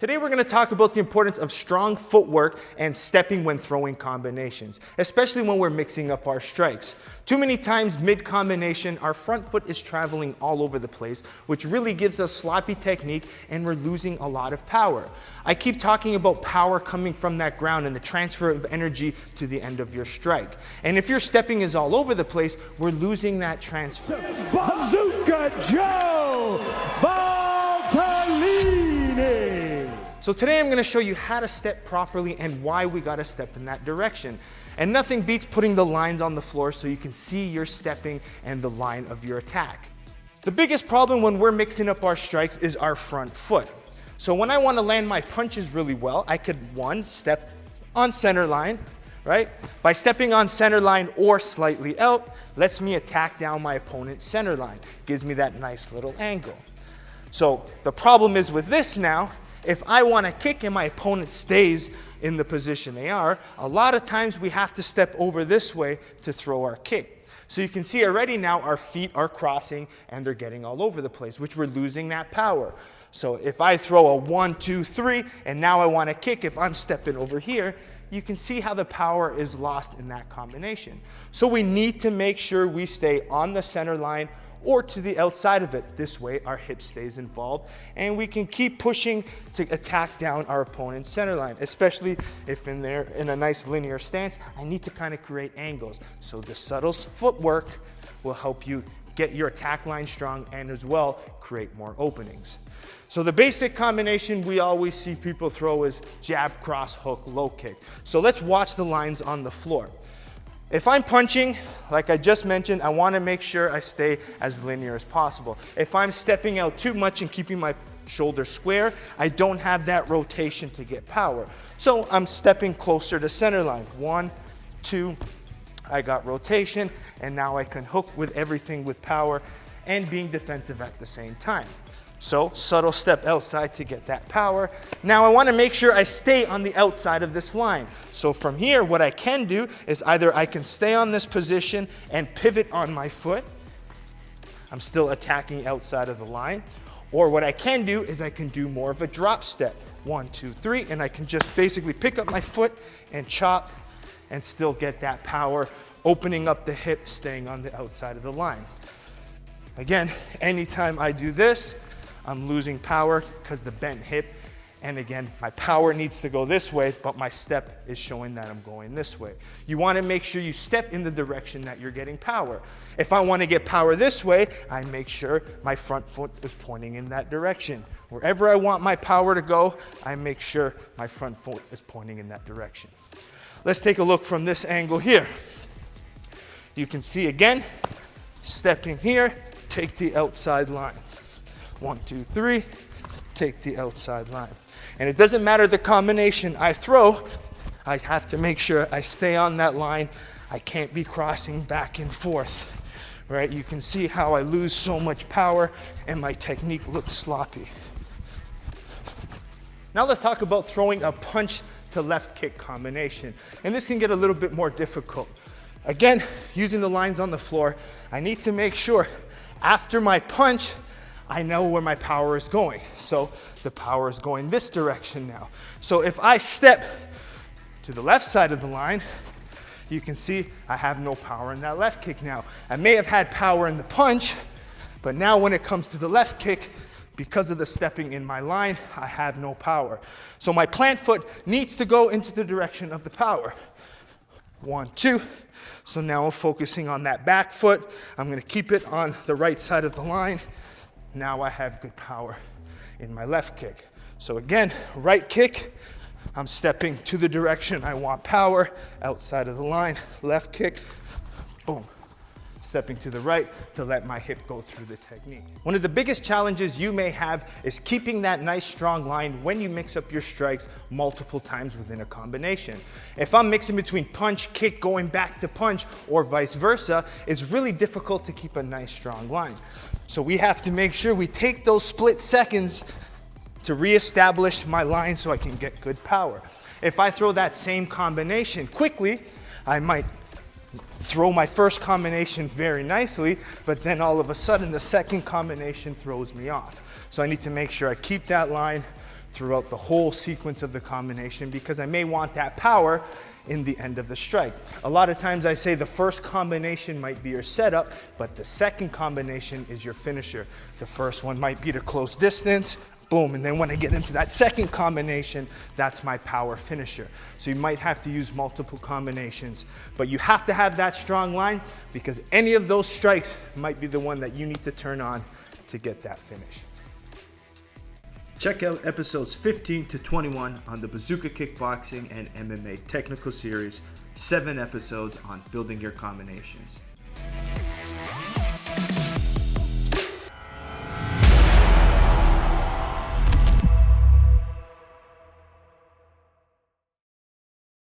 Today we're going to talk about the importance of strong footwork and stepping when throwing combinations, especially when we're mixing up our strikes. Too many times mid-combination, our front foot is traveling all over the place, which really gives us sloppy technique and we're losing a lot of power. I keep talking about power coming from that ground and the transfer of energy to the end of your strike. And if your stepping is all over the place, we're losing that transfer. Bazooka Joe Valtellini! So today I'm going to show you how to step properly and why we got to step in that direction. And nothing beats putting the lines on the floor so you can see your stepping and the line of your attack. The biggest problem when we're mixing up our strikes is our front foot. So when I want to land my punches really well, I could, one, step on center line, right? By stepping on center line or slightly out, lets me attack down my opponent's center line. Gives me that nice little angle. So the problem is with this now, if I want to kick and my opponent stays in the position they are, a lot of times we have to step over this way to throw our kick. So you can see already now our feet are crossing and they're getting all over the place, which we're losing that power. So if I throw a 1, 2, 3, and now I want to kick, if I'm stepping over here, you can see how the power is lost in that combination. So we need to make sure we stay on the center line or to the outside of it. This way our hip stays involved and we can keep pushing to attack down our opponent's center line, especially if in a nice linear stance, I need to kind of create angles. So the subtle footwork will help you get your attack line strong and as well create more openings. So the basic combination we always see people throw is jab, cross, hook, low kick. So let's watch the lines on the floor. If I'm punching, like I just mentioned, I want to make sure I stay as linear as possible. If I'm stepping out too much and keeping my shoulder square, I don't have that rotation to get power. So I'm stepping closer to center line. 1, 2, I got rotation, and now I can hook with everything with power and being defensive at the same time. So subtle step outside to get that power. Now I want to make sure I stay on the outside of this line. So from here, what I can do is either I can stay on this position and pivot on my foot. I'm still attacking outside of the line. Or what I can do is I can do more of a drop step. 1, 2, 3, and I can just basically pick up my foot and chop and still get that power, opening up the hip, staying on the outside of the line. Again, anytime I do this, I'm losing power because the bent hip, and again, my power needs to go this way, but my step is showing that I'm going this way. You want to make sure you step in the direction that you're getting power. If I want to get power this way, I make sure my front foot is pointing in that direction. Wherever I want my power to go, I make sure my front foot is pointing in that direction. Let's take a look from this angle here. You can see again, stepping here, take the outside line. 1, 2, 3, take the outside line. And it doesn't matter the combination I throw, I have to make sure I stay on that line. I can't be crossing back and forth, right? You can see how I lose so much power and my technique looks sloppy. Now let's talk about throwing a punch to left kick combination. And this can get a little bit more difficult. Again, using the lines on the floor, I need to make sure after my punch, I know where my power is going. So the power is going this direction now. So if I step to the left side of the line, you can see I have no power in that left kick now. I may have had power in the punch, but now when it comes to the left kick, because of the stepping in my line, I have no power. So my plant foot needs to go into the direction of the power. 1, 2. So now I'm focusing on that back foot. I'm going to keep it on the right side of the line. Now I have good power in my left kick. So again, right kick, I'm stepping to the direction I want power, outside of the line, left kick, boom. Stepping to the right to let my hip go through the technique. One of the biggest challenges you may have is keeping that nice strong line when you mix up your strikes multiple times within a combination. If I'm mixing between punch, kick, going back to punch, or vice versa, it's really difficult to keep a nice strong line. So we have to make sure we take those split seconds to reestablish my line so I can get good power. If I throw that same combination quickly, I might throw my first combination very nicely, but then all of a sudden the second combination throws me off. So I need to make sure I keep that line throughout the whole sequence of the combination because I may want that power in the end of the strike. A lot of times I say the first combination might be your setup, but the second combination is your finisher. The first one might be to close distance, boom, and then when I get into that second combination, that's my power finisher. So you might have to use multiple combinations, but you have to have that strong line because any of those strikes might be the one that you need to turn on to get that finish. Check out episodes 15 to 21 on the Bazooka Kickboxing and MMA Technical Series, 7 episodes on building your combinations.